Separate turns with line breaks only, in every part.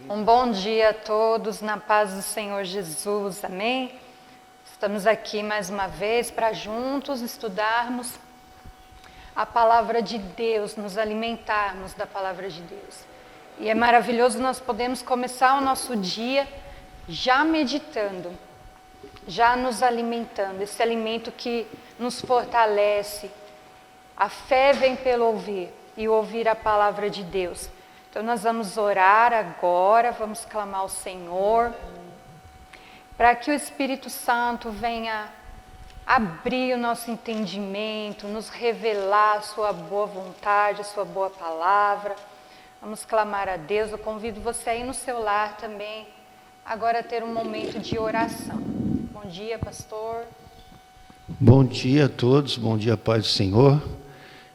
Um bom dia a todos, na paz do Senhor Jesus, amém? Estamos aqui mais uma vez para juntos estudarmos a palavra de Deus, nos alimentarmos da palavra de Deus. E é maravilhoso nós podemos começar o nosso dia já meditando, já nos alimentando, esse alimento que nos fortalece. A fé vem pelo ouvir e ouvir a palavra de Deus. Então nós vamos orar agora, vamos clamar ao Senhor, para que o Espírito Santo venha abrir o nosso entendimento, nos revelar a sua boa vontade, a sua boa palavra. Vamos clamar a Deus. Eu convido você aí no seu lar também, agora a ter um momento de oração. Bom dia, pastor.
Bom dia a todos, bom dia, paz do Senhor.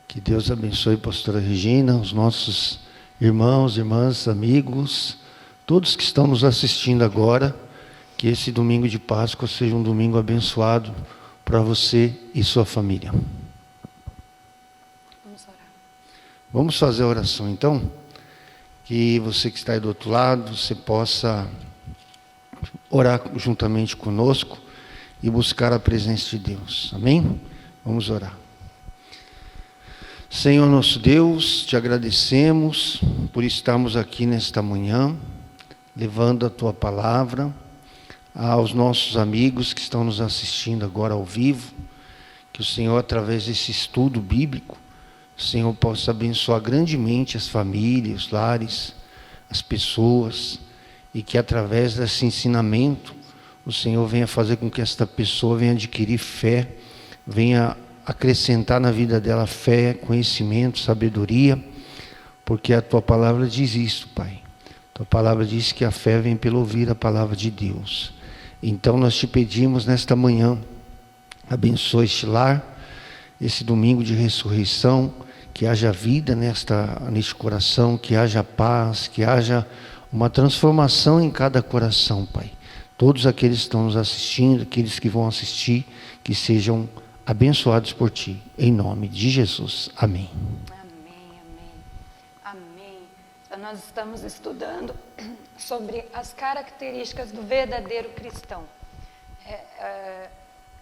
Que Deus abençoe a pastora Regina, os nossos irmãos, irmãs, amigos, todos que estão nos assistindo agora, que esse domingo de Páscoa seja um domingo abençoado para você e sua família.
Vamos orar.
Vamos fazer a oração então, que você que está aí do outro lado, você possa orar juntamente conosco e buscar a presença de Deus, amém? Vamos orar. Senhor nosso Deus, te agradecemos por estarmos aqui nesta manhã, levando a Tua palavra aos nossos amigos que estão nos assistindo agora ao vivo, que o Senhor, através desse estudo bíblico, o Senhor possa abençoar grandemente as famílias, os lares, as pessoas, e que através desse ensinamento, o Senhor venha fazer com que esta pessoa venha adquirir fé, venha acrescentar na vida dela fé, conhecimento, sabedoria, porque a Tua palavra diz isso, Pai. A Tua palavra diz que a fé vem pelo ouvir a palavra de Deus. Então nós te pedimos nesta manhã, abençoe este lar, esse domingo de ressurreição, que haja vida neste coração, que haja paz, que haja uma transformação em cada coração, Pai. Todos aqueles que estão nos assistindo, aqueles que vão assistir, que sejam abençoados por Ti, em nome de Jesus. Amém.
Amém, amém, amém. Então nós estamos estudando sobre as características do verdadeiro cristão.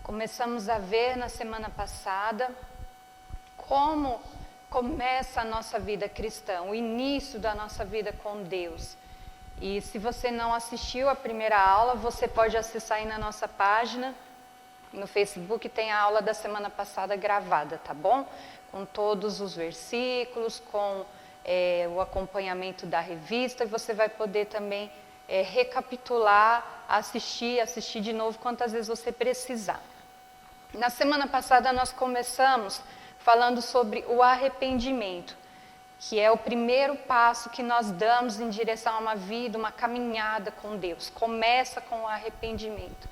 Começamos a ver na semana passada como começa a nossa vida cristã, o início da nossa vida com Deus. E se você não assistiu a primeira aula, você pode acessar aí na nossa página, no Facebook, tem a aula da semana passada gravada, tá bom? Com todos os versículos, com o acompanhamento da revista, e você vai poder também recapitular, assistir de novo quantas vezes você precisar. Na semana passada nós começamos falando sobre o arrependimento, que é o primeiro passo que nós damos em direção a uma vida, uma caminhada com Deus. Começa com o arrependimento.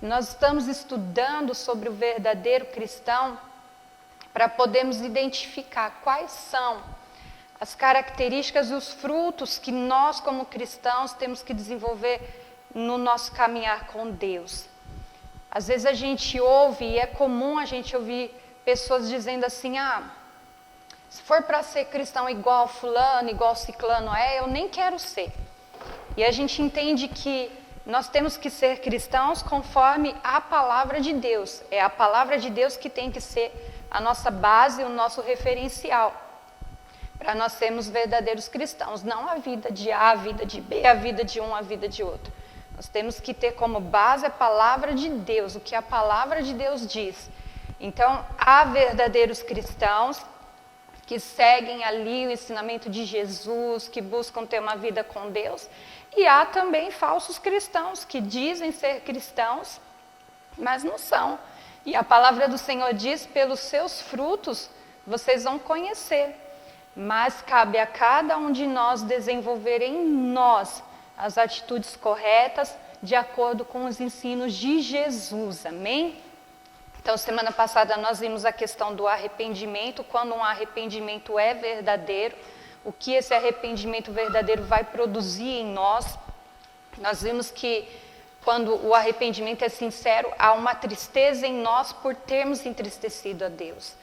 Nós estamos estudando sobre o verdadeiro cristão para podermos identificar quais são as características e os frutos que nós, como cristãos, temos que desenvolver no nosso caminhar com Deus. Às vezes a gente ouve, e é comum a gente ouvir pessoas dizendo assim, se for para ser cristão igual fulano, igual ciclano eu nem quero ser. E a gente entende que nós temos que ser cristãos conforme a palavra de Deus. É a palavra de Deus que tem que ser a nossa base, o nosso referencial, para nós sermos verdadeiros cristãos. Não a vida de A, a vida de B, a vida de um, a vida de outro. Nós temos que ter como base a palavra de Deus, o que a palavra de Deus diz. Então, há verdadeiros cristãos que seguem ali o ensinamento de Jesus, que buscam ter uma vida com Deus. E há também falsos cristãos que dizem ser cristãos, mas não são. E a palavra do Senhor diz, pelos seus frutos vocês vão conhecer. Mas cabe a cada um de nós desenvolver em nós as atitudes corretas de acordo com os ensinos de Jesus. Amém? Então, semana passada nós vimos a questão do arrependimento, quando um arrependimento é verdadeiro, o que esse arrependimento verdadeiro vai produzir em nós. Nós vimos que quando o arrependimento é sincero, há uma tristeza em nós por termos entristecido a Deus.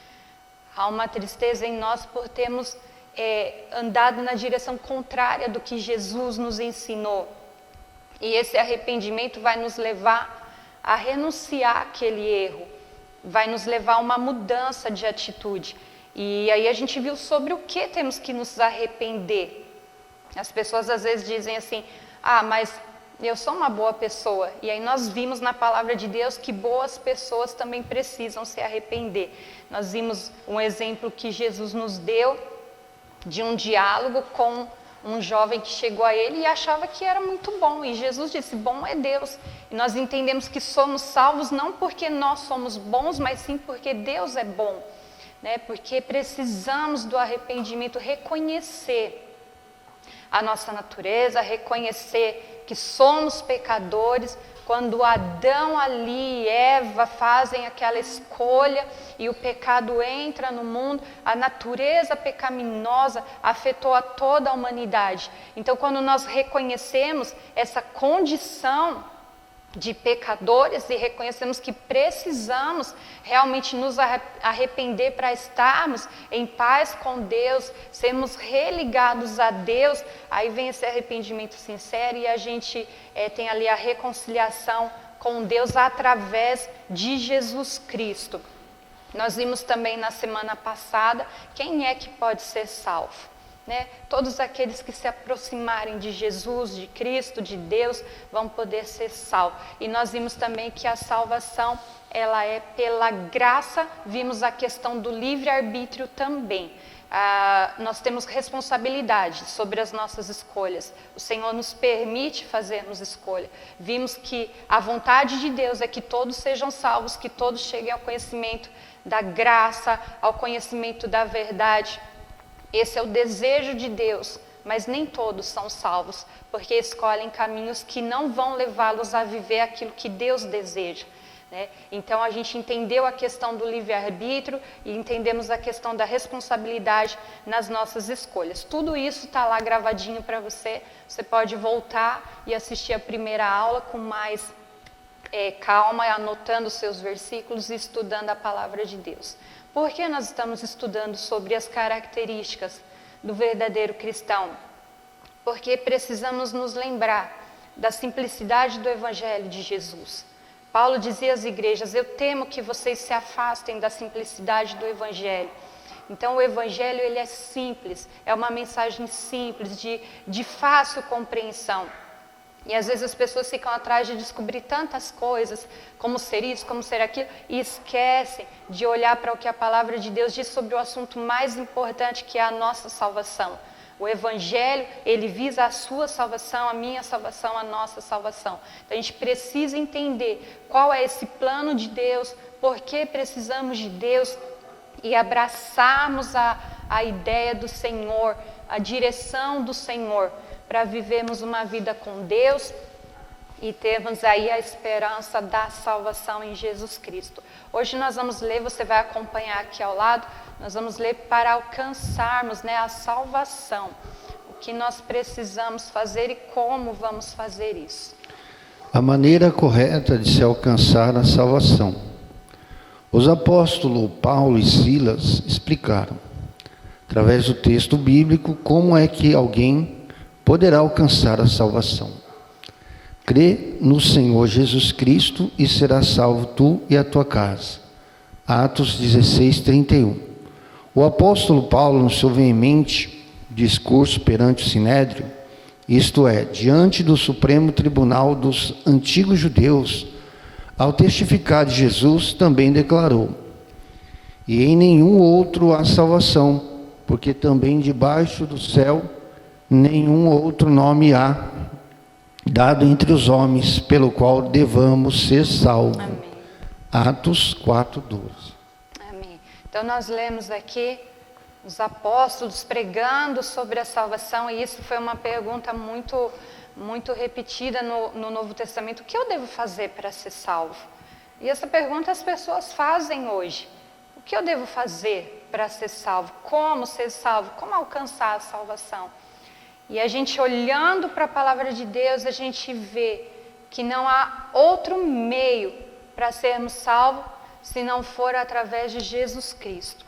Há uma tristeza em nós por termos andado na direção contrária do que Jesus nos ensinou. E esse arrependimento vai nos levar a renunciar àquele erro, vai nos levar a uma mudança de atitude. E aí a gente viu sobre o que temos que nos arrepender. As pessoas às vezes dizem assim, mas eu sou uma boa pessoa. E aí nós vimos na palavra de Deus que boas pessoas também precisam se arrepender. Nós vimos um exemplo que Jesus nos deu de um diálogo com um jovem que chegou a ele e achava que era muito bom. E Jesus disse, bom é Deus. E nós entendemos que somos salvos não porque nós somos bons, mas sim porque Deus é bom. Né? Porque precisamos do arrependimento, reconhecer a nossa natureza, reconhecer que somos pecadores. Quando Adão ali e Eva fazem aquela escolha e o pecado entra no mundo, a natureza pecaminosa afetou a toda a humanidade. Então, quando nós reconhecemos essa condição de pecadores e reconhecemos que precisamos realmente nos arrepender para estarmos em paz com Deus, sermos religados a Deus, aí vem esse arrependimento sincero e a gente tem ali a reconciliação com Deus através de Jesus Cristo. Nós vimos também na semana passada quem é que pode ser salvo. Né? Todos aqueles que se aproximarem de Jesus, de Cristo, de Deus, vão poder ser salvos. E nós vimos também que a salvação, ela é pela graça. Vimos a questão do livre-arbítrio também. Nós temos responsabilidade sobre as nossas escolhas. O Senhor nos permite fazermos escolha. Vimos que a vontade de Deus é que todos sejam salvos, que todos cheguem ao conhecimento da graça, ao conhecimento da verdade. Esse é o desejo de Deus, mas nem todos são salvos, porque escolhem caminhos que não vão levá-los a viver aquilo que Deus deseja. Né? Então a gente entendeu a questão do livre-arbítrio e entendemos a questão da responsabilidade nas nossas escolhas. Tudo isso está lá gravadinho para você. Você pode voltar e assistir a primeira aula com mais calma, anotando os seus versículos e estudando a palavra de Deus. Por que nós estamos estudando sobre as características do verdadeiro cristão? Porque precisamos nos lembrar da simplicidade do Evangelho de Jesus. Paulo dizia às igrejas, eu temo que vocês se afastem da simplicidade do Evangelho. Então o Evangelho ele é simples, é uma mensagem simples, de fácil compreensão. E às vezes as pessoas ficam atrás de descobrir tantas coisas, como ser isso, como ser aquilo, e esquecem de olhar para o que a palavra de Deus diz sobre o assunto mais importante, que é a nossa salvação. O Evangelho, ele visa a sua salvação, a minha salvação, a nossa salvação. Então a gente precisa entender qual é esse plano de Deus, por que precisamos de Deus e abraçarmos a ideia do Senhor, a direção do Senhor, para vivermos uma vida com Deus e termos aí a esperança da salvação em Jesus Cristo. Hoje nós vamos ler, você vai acompanhar aqui ao lado, nós vamos ler para alcançarmos, né, a salvação. O que nós precisamos fazer e como vamos fazer isso.
A maneira correta de se alcançar a salvação. Os apóstolos Paulo e Silas explicaram, através do texto bíblico, como é que alguém poderá alcançar a salvação. Crê no Senhor Jesus Cristo e serás salvo tu e a tua casa. Atos 16, 31. O apóstolo Paulo, no seu veemente discurso perante o Sinédrio, isto é, diante do Supremo Tribunal dos antigos judeus, ao testificar de Jesus, também declarou: e em nenhum outro há salvação, porque também debaixo do céu nenhum outro nome há dado entre os homens pelo qual devamos ser salvos.
Amém.
Atos 4:12.
Amém. Então nós lemos aqui os apóstolos pregando sobre a salvação, e isso foi uma pergunta muito repetida no Novo Testamento. O que eu devo fazer para ser salvo? E essa pergunta as pessoas fazem hoje. O que eu devo fazer para ser salvo? Como ser salvo? Como alcançar a salvação? E a gente olhando para a palavra de Deus, a gente vê que não há outro meio para sermos salvos se não for através de Jesus Cristo.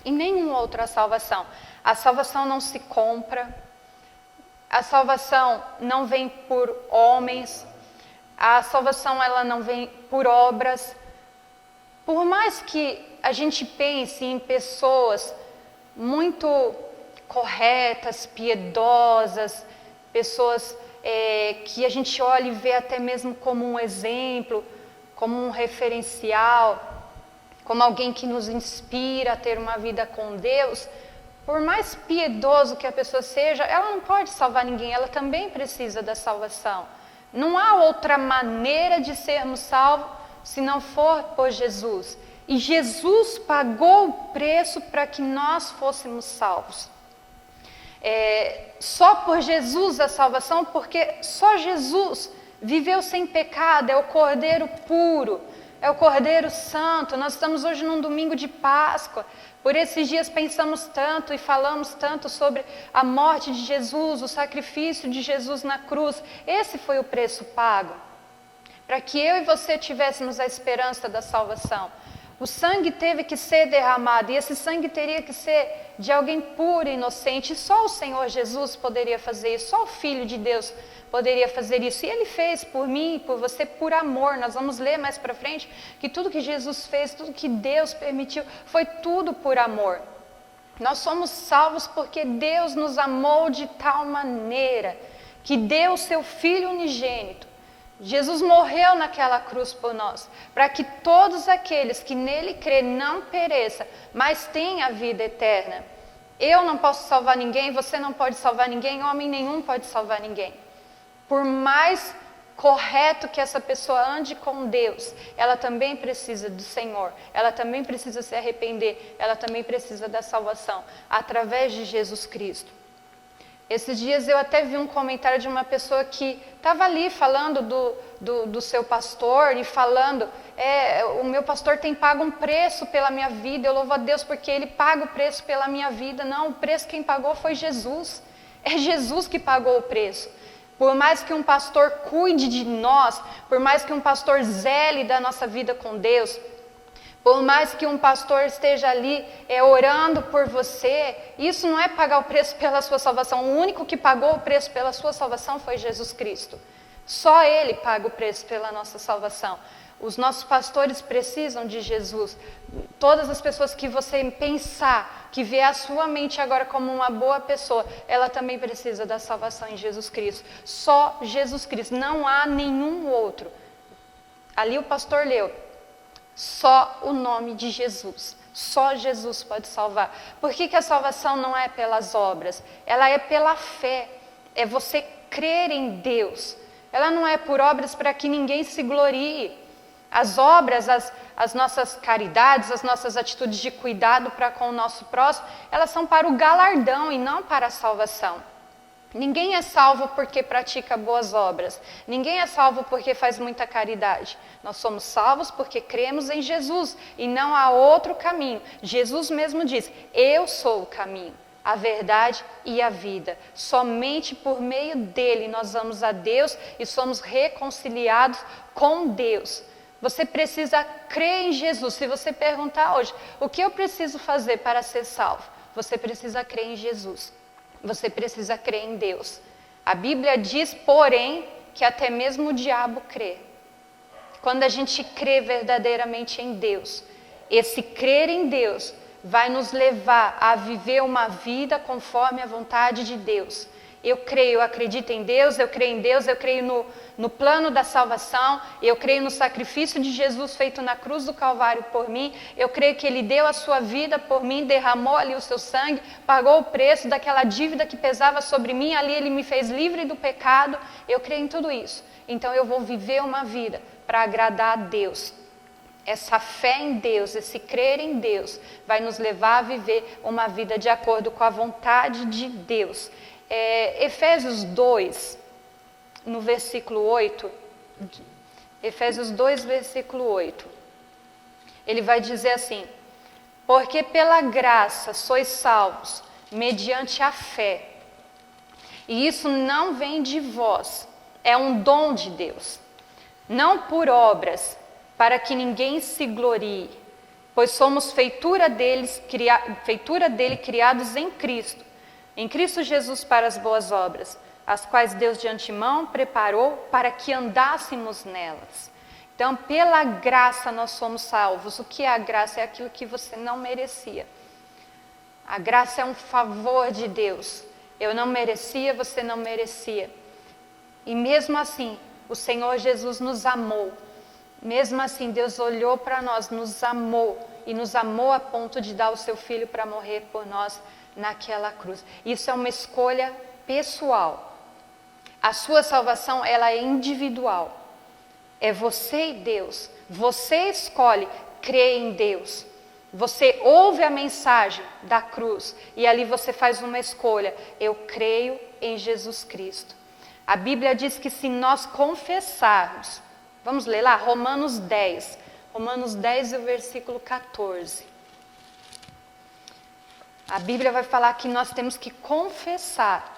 E nenhuma outra salvação. A salvação não se compra. A salvação não vem por homens. A salvação ela não vem por obras. Por mais que a gente pense em pessoas muito corretas, piedosas, pessoas que a gente olha e vê até mesmo como um exemplo, como um referencial, como alguém que nos inspira a ter uma vida com Deus, por mais piedoso que a pessoa seja, ela não pode salvar ninguém, ela também precisa da salvação. Não há outra maneira de sermos salvos se não for por Jesus. E Jesus pagou o preço para que nós fôssemos salvos. Só por Jesus a salvação, porque só Jesus viveu sem pecado, é o Cordeiro puro, é o Cordeiro Santo. Nós estamos hoje num domingo de Páscoa. Por esses dias pensamos tanto e falamos tanto sobre a morte de Jesus, o sacrifício de Jesus na cruz. Esse foi o preço pago, para que eu e você tivéssemos a esperança da salvação. O sangue teve que ser derramado, e esse sangue teria que ser de alguém puro e inocente. E só o Senhor Jesus poderia fazer isso, só o Filho de Deus poderia fazer isso. E Ele fez por mim e por você por amor. Nós vamos ler mais para frente que tudo que Jesus fez, tudo que Deus permitiu, foi tudo por amor. Nós somos salvos porque Deus nos amou de tal maneira que deu o seu Filho unigênito. Jesus morreu naquela cruz por nós, para que todos aqueles que nele crê não pereçam, mas tenham a vida eterna. Eu não posso salvar ninguém, você não pode salvar ninguém, homem nenhum pode salvar ninguém. Por mais correto que essa pessoa ande com Deus, ela também precisa do Senhor, ela também precisa se arrepender, ela também precisa da salvação, através de Jesus Cristo. Esses dias eu até vi um comentário de uma pessoa que estava ali falando do seu pastor e falando, o meu pastor tem pago um preço pela minha vida, eu louvo a Deus porque ele paga o preço pela minha vida. Não, o preço quem pagou foi Jesus, é Jesus que pagou o preço. Por mais que um pastor cuide de nós, por mais que um pastor zele da nossa vida com Deus, por mais que um pastor esteja ali orando por você, isso não é pagar o preço pela sua salvação. O único que pagou o preço pela sua salvação foi Jesus Cristo. Só Ele paga o preço pela nossa salvação. Os nossos pastores precisam de Jesus. Todas as pessoas que você pensar, que vê a sua mente agora como uma boa pessoa, ela também precisa da salvação em Jesus Cristo. Só Jesus Cristo, não há nenhum outro. Ali o pastor leu. Só o nome de Jesus, só Jesus pode salvar. Por que a salvação não é pelas obras? Ela é pela fé, é você crer em Deus. Ela não é por obras para que ninguém se glorie. As obras, as nossas caridades, as nossas atitudes de cuidado para com o nosso próximo, elas são para o galardão e não para a salvação. Ninguém é salvo porque pratica boas obras. Ninguém é salvo porque faz muita caridade. Nós somos salvos porque cremos em Jesus e não há outro caminho. Jesus mesmo diz, eu sou o caminho, a verdade e a vida. Somente por meio dele nós vamos a Deus e somos reconciliados com Deus. Você precisa crer em Jesus. Se você perguntar hoje, o que eu preciso fazer para ser salvo? Você precisa crer em Jesus. Você precisa crer em Deus. A Bíblia diz, porém, que até mesmo o diabo crê. Quando a gente crê verdadeiramente em Deus, esse crer em Deus vai nos levar a viver uma vida conforme a vontade de Deus. Eu creio, eu acredito em Deus, eu creio em Deus, eu creio no plano da salvação, eu creio no sacrifício de Jesus feito na cruz do Calvário por mim, eu creio que Ele deu a sua vida por mim, derramou ali o seu sangue, pagou o preço daquela dívida que pesava sobre mim, ali Ele me fez livre do pecado, eu creio em tudo isso. Então eu vou viver uma vida para agradar a Deus. Essa fé em Deus, esse crer em Deus, vai nos levar a viver uma vida de acordo com a vontade de Deus. Efésios 2, no versículo 8, Efésios 2, versículo 8, ele vai dizer assim, porque pela graça sois salvos, mediante a fé, e isso não vem de vós, é um dom de Deus, não por obras, para que ninguém se glorie, pois somos feitura dele, criados em Cristo Jesus para as boas obras, as quais Deus de antemão preparou para que andássemos nelas. Então, pela graça nós somos salvos. O que é a graça? É aquilo que você não merecia. A graça é um favor de Deus. Eu não merecia, você não merecia. E mesmo assim, o Senhor Jesus nos amou. Mesmo assim, Deus olhou para nós, nos amou. E nos amou a ponto de dar o seu Filho para morrer por nós naquela cruz. Isso é uma escolha pessoal. A sua salvação, ela é individual. É você e Deus. Você escolhe crer em Deus. Você ouve a mensagem da cruz e ali você faz uma escolha. Eu creio em Jesus Cristo. A Bíblia diz que se nós confessarmos, vamos ler lá, Romanos 10 e o versículo 14. A Bíblia vai falar que nós temos que confessar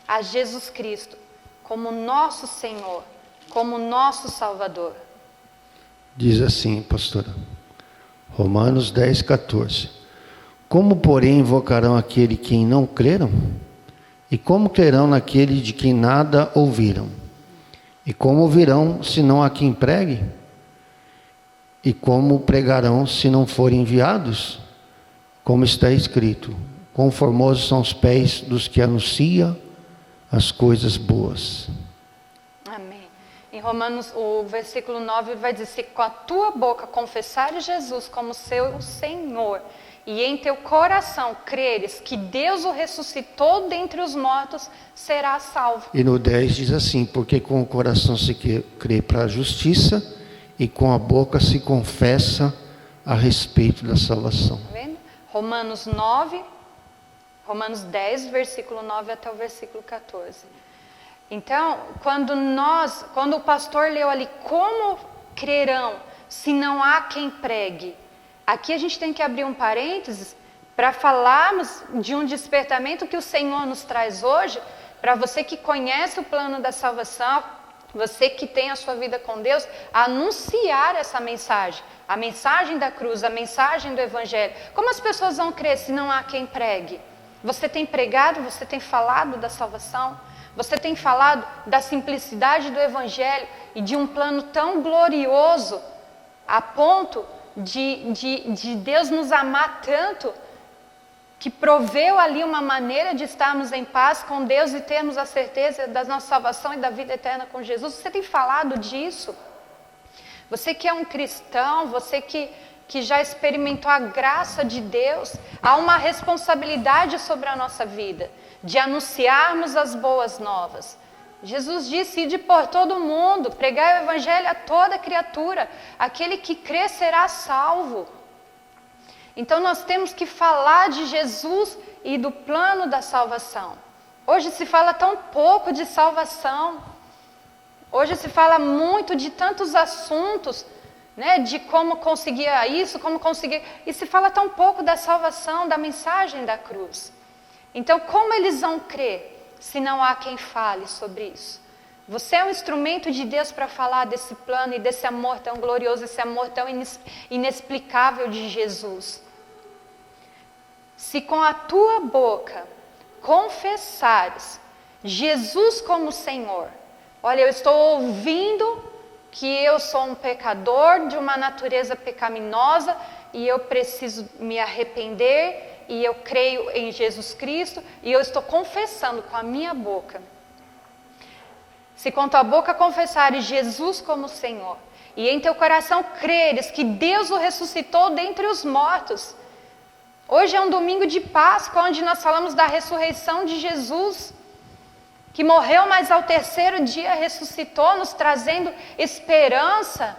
a Jesus Cristo como nosso Senhor, como nosso Salvador.
Diz assim, pastora, Romanos 10, 14. Como, porém, invocarão aquele que não creram? E como crerão naquele de quem nada ouviram? E como ouvirão, se não há quem pregue? E como pregarão, se não forem enviados? Como está escrito, quão formosos são os pés dos que anunciam as coisas boas.
Amém. Em Romanos, o versículo 9 vai dizer, se com a tua boca confessares Jesus como seu Senhor, e em teu coração creres que Deus o ressuscitou dentre os mortos, serás salvo.
E no 10 diz assim, porque com o coração se crê para a justiça, e com a boca se confessa a respeito da salvação.
Tá vendo? Romanos 10, versículo 9 até o versículo 14. Então, quando o pastor leu ali, como crerão se não há quem pregue? Aqui a gente tem que abrir um parênteses para falarmos de um despertamento que o Senhor nos traz hoje, para você que conhece o plano da salvação, você que tem a sua vida com Deus, anunciar essa mensagem, a mensagem da cruz, a mensagem do Evangelho. Como as pessoas vão crer se não há quem pregue? Você tem pregado, você tem falado da salvação, você tem falado da simplicidade do Evangelho e de um plano tão glorioso, a ponto de Deus nos amar tanto, que proveu ali uma maneira de estarmos em paz com Deus e termos a certeza da nossa salvação e da vida eterna com Jesus. Você tem falado disso? Você que é um cristão, você que já experimentou a graça de Deus, há uma responsabilidade sobre a nossa vida, de anunciarmos as boas novas. Jesus disse, ide por todo mundo, pregai o Evangelho a toda criatura, aquele que crê será salvo. Então nós temos que falar de Jesus e do plano da salvação. Hoje se fala tão pouco de salvação, hoje se fala muito de tantos assuntos, né, de como conseguir isso, como conseguir... E se fala tão pouco da salvação, da mensagem da cruz. Então, como eles vão crer se não há quem fale sobre isso? Você é um instrumento de Deus para falar desse plano e desse amor tão glorioso, esse amor tão inexplicável de Jesus. Se com a tua boca confessares Jesus como Senhor, olha, eu estou ouvindo que eu sou um pecador de uma natureza pecaminosa e eu preciso me arrepender e eu creio em Jesus Cristo e eu estou confessando com a minha boca. Se com tua boca confessares Jesus como Senhor e em teu coração creres que Deus o ressuscitou dentre os mortos. Hoje é um domingo de Páscoa, onde nós falamos da ressurreição de Jesus, que morreu, mas ao terceiro dia ressuscitou, nos trazendo esperança,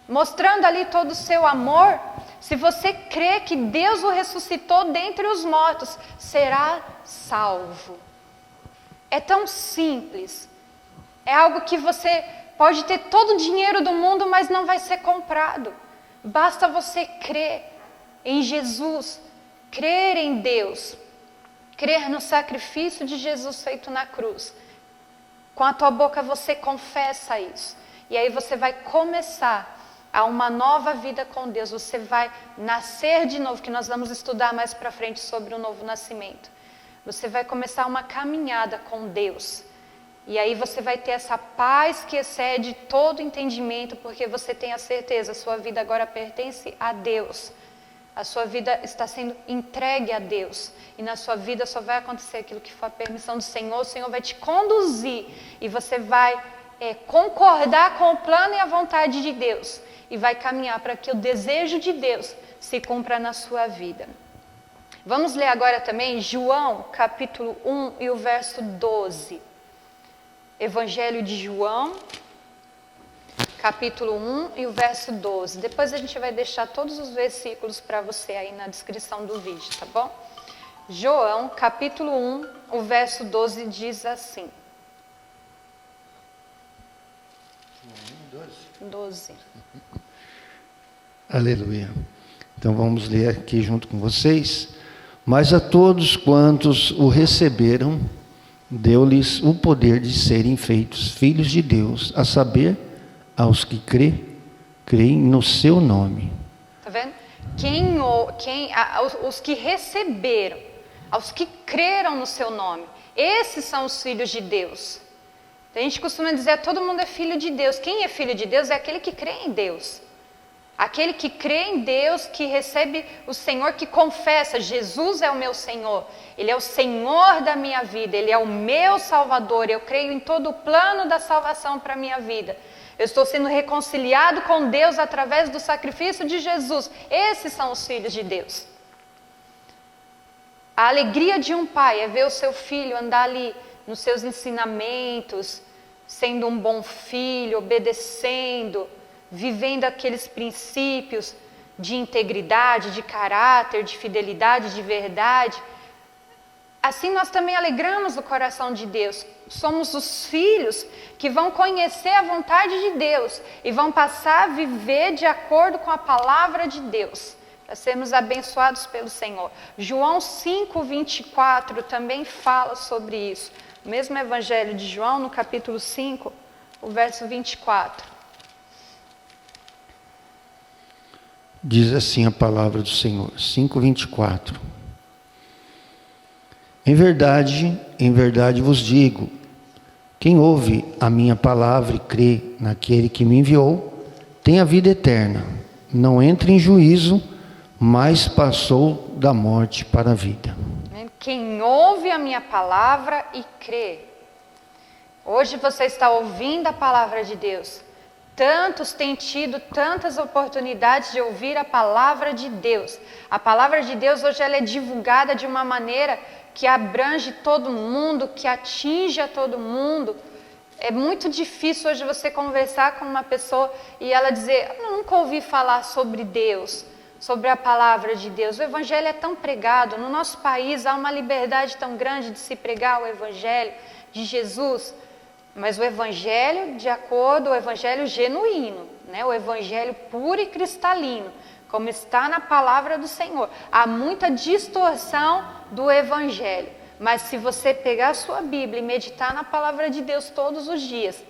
mostrando ali todo o seu amor. Se você crê que Deus o ressuscitou dentre os mortos, será salvo. É tão simples. É algo que você pode ter todo o dinheiro do mundo, mas não vai ser comprado. Basta você crer em Jesus, crer em Deus, crer no sacrifício de Jesus feito na cruz. Com a tua boca você confessa isso. E aí você vai começar a uma nova vida com Deus. Você vai nascer de novo, que nós vamos estudar mais para frente sobre o novo nascimento. Você vai começar uma caminhada com Deus. E aí você vai ter essa paz que excede todo entendimento, porque você tem a certeza, a sua vida agora pertence a Deus. A sua vida está sendo entregue a Deus. E na sua vida só vai acontecer aquilo que for a permissão do Senhor. O Senhor vai te conduzir e você vai concordar com o plano e a vontade de Deus. E vai caminhar para que o desejo de Deus se cumpra na sua vida. Vamos ler agora também João, capítulo 1 e o verso 12. Evangelho de João, capítulo 1 e o verso 12. Depois a gente vai deixar todos os versículos para você aí na descrição do vídeo, tá bom? João, capítulo 1, o verso 12 diz assim. 12.
Aleluia. Então vamos ler aqui junto com vocês. Mas a todos quantos o receberam, deu-lhes o poder de serem feitos filhos de Deus, a saber, aos que creem no seu nome.
Tá vendo? Os que receberam, aos que creram no seu nome, esses são os filhos de Deus. A gente costuma dizer, todo mundo é filho de Deus. Quem é filho de Deus é aquele que crê em Deus. Aquele que crê em Deus, que recebe o Senhor, que confessa, Jesus é o meu Senhor. Ele é o Senhor da minha vida, Ele é o meu Salvador. Eu creio em todo o plano da salvação para a minha vida. Eu estou sendo reconciliado com Deus através do sacrifício de Jesus. Esses são os filhos de Deus. A alegria de um pai é ver o seu filho andar ali nos seus ensinamentos, sendo um bom filho, obedecendo, vivendo aqueles princípios de integridade, de caráter, de fidelidade, de verdade. Assim nós também alegramos o coração de Deus. Somos os filhos que vão conhecer a vontade de Deus e vão passar a viver de acordo com a palavra de Deus, para sermos abençoados pelo Senhor. João 5:24 também fala sobre isso. O mesmo Evangelho de João, no capítulo 5, o verso 24.
Diz assim a palavra do Senhor, 5:24. Em verdade vos digo, quem ouve a minha palavra e crê naquele que me enviou, tem a vida eterna, não entra em juízo, mas passou da morte para a vida.
Quem ouve a minha palavra e crê. Hoje você está ouvindo a palavra de Deus. Tantos têm tido tantas oportunidades de ouvir a palavra de Deus. A palavra de Deus hoje ela é divulgada de uma maneira que abrange todo mundo, que atinge a todo mundo. É muito difícil hoje você conversar com uma pessoa e ela dizer, eu nunca ouvi falar sobre Deus, sobre a palavra de Deus. O Evangelho é tão pregado, no nosso país há uma liberdade tão grande de se pregar o Evangelho de Jesus. Mas o Evangelho de acordo, o Evangelho genuíno, né? O Evangelho puro e cristalino, como está na palavra do Senhor. Há muita distorção do Evangelho, mas se você pegar a sua Bíblia e meditar na palavra de Deus todos os dias,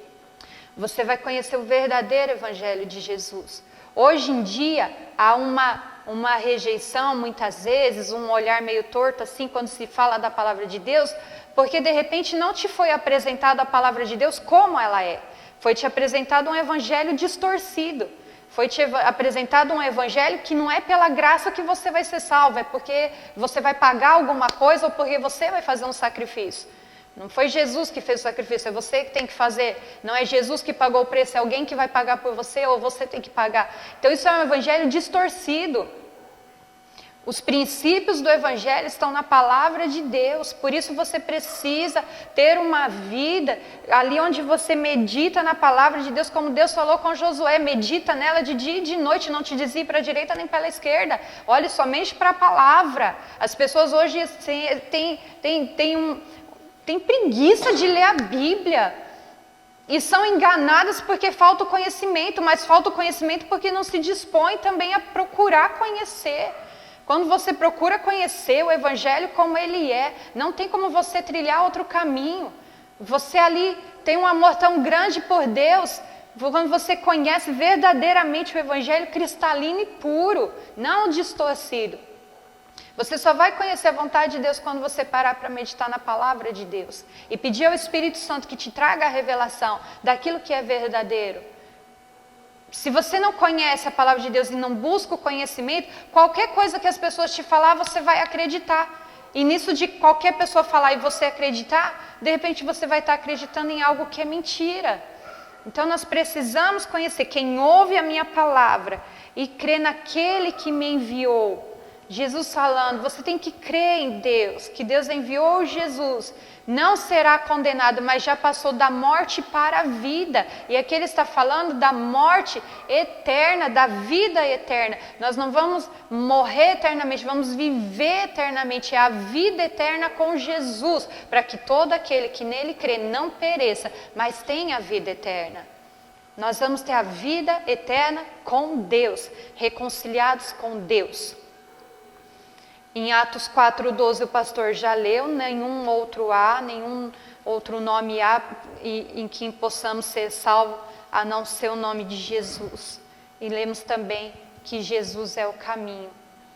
você vai conhecer o verdadeiro Evangelho de Jesus. Hoje em dia, há uma rejeição, muitas vezes, um olhar meio torto, assim, quando se fala da palavra de Deus, porque de repente não te foi apresentada a palavra de Deus como ela é. Foi te apresentado um evangelho distorcido. Foi te apresentado um evangelho que não é pela graça que você vai ser salvo, é porque você vai pagar alguma coisa ou porque você vai fazer um sacrifício. Não foi Jesus que fez o sacrifício, é você que tem que fazer. Não é Jesus que pagou o preço, é alguém que vai pagar por você ou você tem que pagar. Então isso é um evangelho distorcido. Os princípios do Evangelho estão na palavra de Deus, por isso você precisa ter uma vida ali onde você medita na palavra de Deus, como Deus falou com Josué, medita nela de dia e de noite, não te desvie para a direita nem para a esquerda, olhe somente para a palavra. As pessoas hoje têm preguiça de ler a Bíblia e são enganadas porque falta o conhecimento, mas falta o conhecimento porque não se dispõe também a procurar conhecer. Quando você procura conhecer o Evangelho como ele é, não tem como você trilhar outro caminho. Você ali tem um amor tão grande por Deus quando você conhece verdadeiramente o Evangelho cristalino e puro, não distorcido. Você só vai conhecer a vontade de Deus quando você parar para meditar na palavra de Deus e pedir ao Espírito Santo que te traga a revelação daquilo que é verdadeiro. Se você não conhece a palavra de Deus e não busca o conhecimento, qualquer coisa que as pessoas te falar, você vai acreditar. E nisso de qualquer pessoa falar e você acreditar, de repente você vai estar acreditando em algo que é mentira. Então nós precisamos conhecer quem ouve a minha palavra e crê naquele que me enviou. Jesus falando, você tem que crer em Deus, que Deus enviou Jesus, não será condenado, mas já passou da morte para a vida. E aqui ele está falando da morte eterna, da vida eterna. Nós não vamos morrer eternamente, vamos viver eternamente. É a vida eterna com Jesus, para que todo aquele que nele crê não pereça, mas tenha a vida eterna. Nós vamos ter a vida eterna com Deus, reconciliados com Deus. Em Atos 4:12 o pastor já leu, nenhum outro nome há em que possamos ser salvos, a não ser o nome de Jesus. E lemos também que Jesus é o caminho.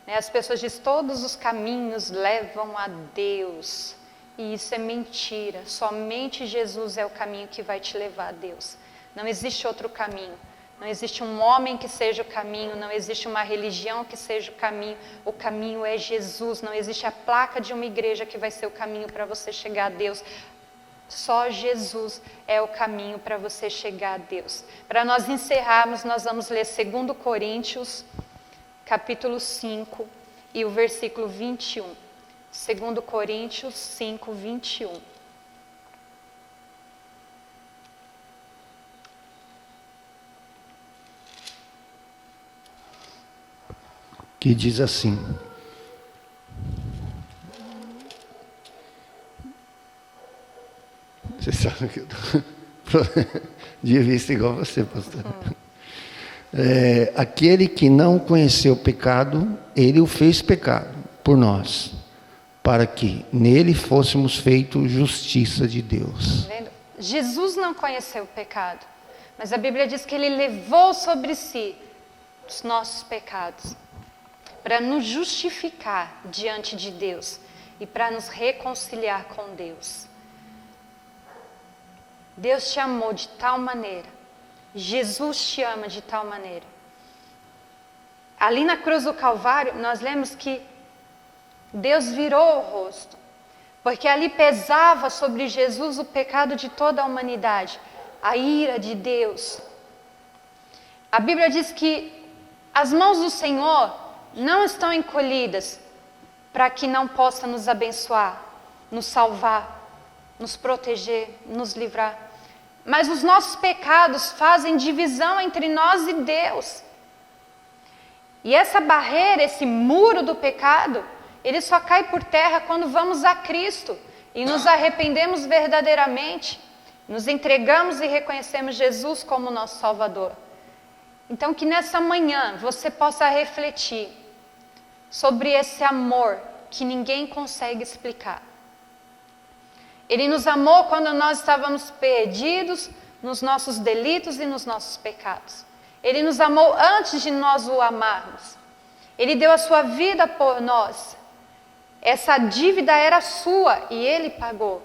As pessoas dizem, todos os caminhos levam a Deus. E isso é mentira, somente Jesus é o caminho que vai te levar a Deus. Não existe outro caminho. Não existe um homem que seja o caminho, não existe uma religião que seja o caminho é Jesus, não existe a placa de uma igreja que vai ser o caminho para você chegar a Deus. Só Jesus é o caminho para você chegar a Deus. Para nós encerrarmos, nós vamos ler 2 Coríntios, capítulo 5 e o versículo 21. 2 Coríntios 5, 21.
Que diz assim: você sabe que eu estou de vista igual você, pastor. Aquele que não conheceu o pecado, ele o fez pecado por nós, para que nele fôssemos feitos justiça de Deus.
Jesus não conheceu o pecado, mas a Bíblia diz que ele levou sobre si os nossos pecados, para nos justificar diante de Deus e para nos reconciliar com Deus. Deus te amou de tal maneira, Jesus te ama de tal maneira. Ali na cruz do Calvário, nós lemos que Deus virou o rosto, porque ali pesava sobre Jesus o pecado de toda a humanidade, a ira de Deus. A Bíblia diz que as mãos do Senhor não estão encolhidas para que não possa nos abençoar, nos salvar, nos proteger, nos livrar. Mas os nossos pecados fazem divisão entre nós e Deus. E essa barreira, esse muro do pecado, ele só cai por terra quando vamos a Cristo e nos arrependemos verdadeiramente, nos entregamos e reconhecemos Jesus como nosso Salvador. Então que nessa manhã você possa refletir sobre esse amor que ninguém consegue explicar. Ele nos amou quando nós estávamos perdidos nos nossos delitos e nos nossos pecados. Ele nos amou antes de nós o amarmos. Ele deu a sua vida por nós. Essa dívida era sua e ele pagou.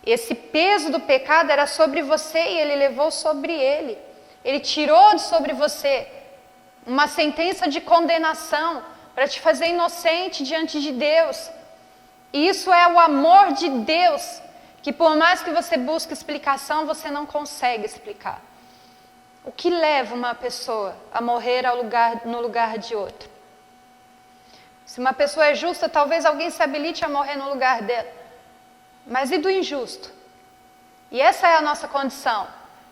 Esse peso do pecado era sobre você e ele levou sobre ele. Ele tirou de sobre você uma sentença de condenação para te fazer inocente diante de Deus. E isso é o amor de Deus, que por mais que você busque explicação, você não consegue explicar. O que leva uma pessoa a morrer no lugar de outro? Se uma pessoa é justa, talvez alguém se habilite a morrer no lugar dela. Mas e do injusto? E essa é a nossa condição.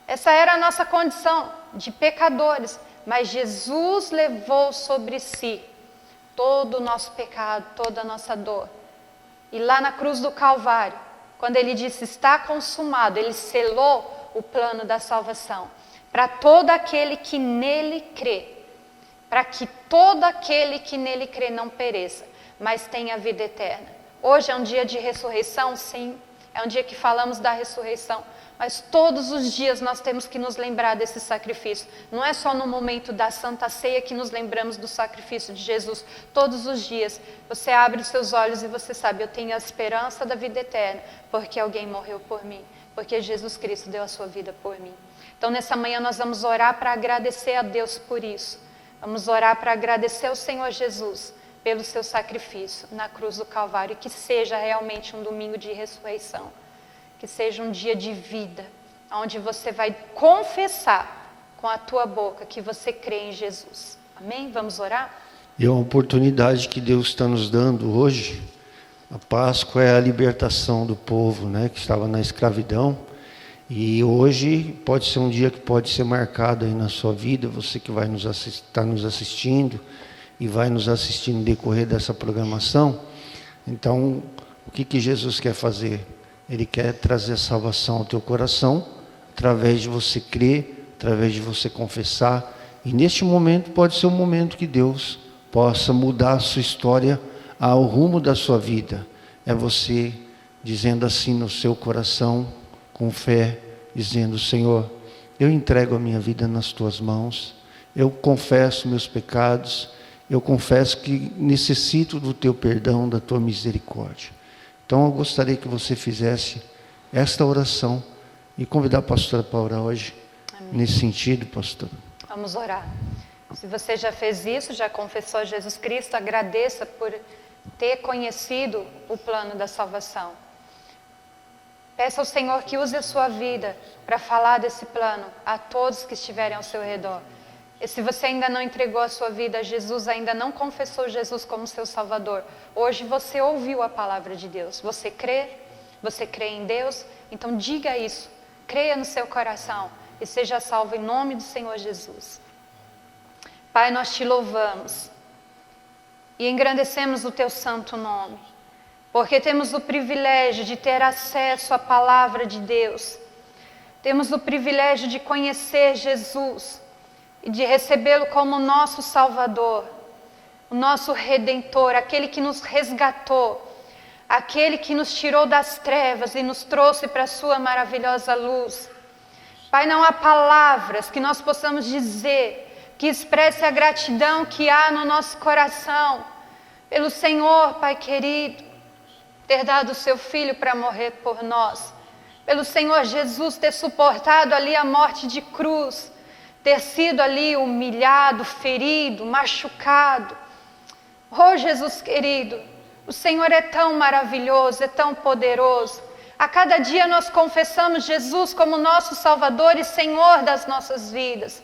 Essa era a nossa condição de pecadores. Mas Jesus levou sobre si todo o nosso pecado, toda a nossa dor. E lá na cruz do Calvário, quando ele disse, está consumado, ele selou o plano da salvação. Para todo aquele que nele crê. Para que todo aquele que nele crê não pereça, mas tenha vida eterna. Hoje é um dia de ressurreição, sim. é um dia que falamos da ressurreição. Mas todos os dias nós temos que nos lembrar desse sacrifício. Não é só no momento da Santa Ceia que nos lembramos do sacrifício de Jesus. Todos os dias você abre os seus olhos e você sabe, eu tenho a esperança da vida eterna, porque alguém morreu por mim, porque Jesus Cristo deu a sua vida por mim. Então nessa manhã nós vamos orar para agradecer a Deus por isso. Vamos orar para agradecer ao Senhor Jesus pelo seu sacrifício na cruz do Calvário. E que seja realmente um domingo de ressurreição. Que seja um dia de vida, onde você vai confessar com a tua boca que você crê em Jesus. Amém? Vamos orar?
E é uma oportunidade que Deus está nos dando hoje. A Páscoa é a libertação do povo, né, que estava na escravidão. E hoje pode ser um dia que pode ser marcado aí na sua vida, você que vai estar nos assistindo e vai nos assistir no decorrer dessa programação. Então, o que Jesus quer fazer? Ele quer trazer salvação ao teu coração, através de você crer, através de você confessar. E neste momento pode ser um momento que Deus possa mudar a sua história, ao rumo da sua vida. É você dizendo assim no seu coração, com fé, dizendo: Senhor, eu entrego a minha vida nas tuas mãos. Eu confesso meus pecados. Eu confesso que necessito do teu perdão, da tua misericórdia. Então eu gostaria que você fizesse esta oração e convidar a pastora para orar hoje. Amém. Nesse sentido, pastora.
Vamos orar. Se você já fez isso, já confessou a Jesus Cristo, agradeça por ter conhecido o plano da salvação. Peça ao Senhor que use a sua vida para falar desse plano a todos que estiverem ao seu redor. E se você ainda não entregou a sua vida a Jesus, ainda não confessou Jesus como seu Salvador, hoje você ouviu a palavra de Deus. Você crê em Deus? Então diga isso, creia no seu coração e seja salvo em nome do Senhor Jesus. Pai, nós te louvamos e engrandecemos o teu santo nome, porque temos o privilégio de ter acesso à palavra de Deus. Temos o privilégio de conhecer Jesus e de recebê-lo como nosso Salvador, o nosso Redentor, aquele que nos resgatou, aquele que nos tirou das trevas e nos trouxe para a sua maravilhosa luz. Pai, não há palavras que nós possamos dizer que expresse a gratidão que há no nosso coração pelo Senhor, Pai querido, ter dado o seu Filho para morrer por nós, pelo Senhor Jesus ter suportado ali a morte de cruz, ter sido ali humilhado, ferido, machucado. Oh Jesus querido, o Senhor é tão maravilhoso, é tão poderoso. A cada dia nós confessamos Jesus como nosso Salvador e Senhor das nossas vidas.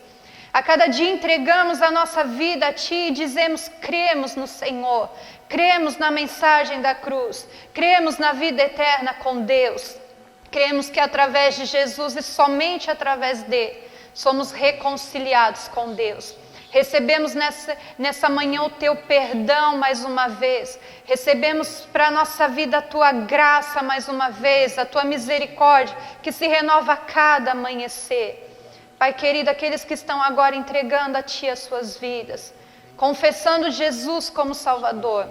A cada dia entregamos a nossa vida a Ti e dizemos: cremos no Senhor, cremos na mensagem da cruz, cremos na vida eterna com Deus. Cremos que através de Jesus e somente através dele, somos reconciliados com Deus. Recebemos nessa manhã o teu perdão mais uma vez. Recebemos para a nossa vida a tua graça mais uma vez, a tua misericórdia que se renova a cada amanhecer. Pai querido, aqueles que estão agora entregando a Ti as suas vidas, confessando Jesus como Salvador,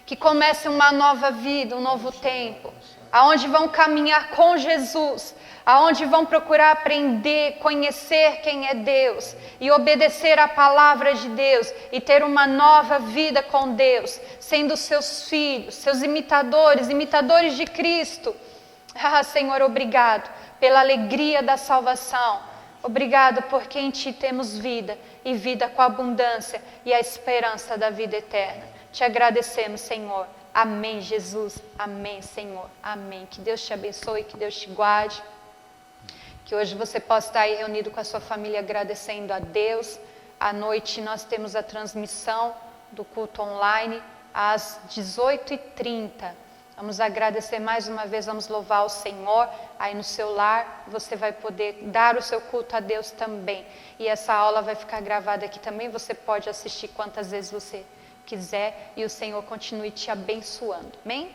que comece uma nova vida, um novo tempo, aonde vão caminhar com Jesus, aonde vão procurar aprender, conhecer quem é Deus e obedecer à palavra de Deus e ter uma nova vida com Deus, sendo seus filhos, seus imitadores de Cristo. Ah, Senhor, obrigado pela alegria da salvação. Obrigado porque em Ti temos vida e vida com abundância e a esperança da vida eterna. Te agradecemos, Senhor. Amém, Jesus. Amém, Senhor. Amém. Que Deus te abençoe, que Deus te guarde. Que hoje você possa estar aí reunido com a sua família agradecendo a Deus. À noite nós temos a transmissão do culto online às 18h30. Vamos agradecer mais uma vez, vamos louvar o Senhor. Aí no seu lar você vai poder dar o seu culto a Deus também. E essa aula vai ficar gravada aqui também, você pode assistir quantas vezes você quiser. E o Senhor continue te abençoando. Amém?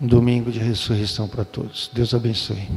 Um domingo de ressurreição para todos. Deus abençoe.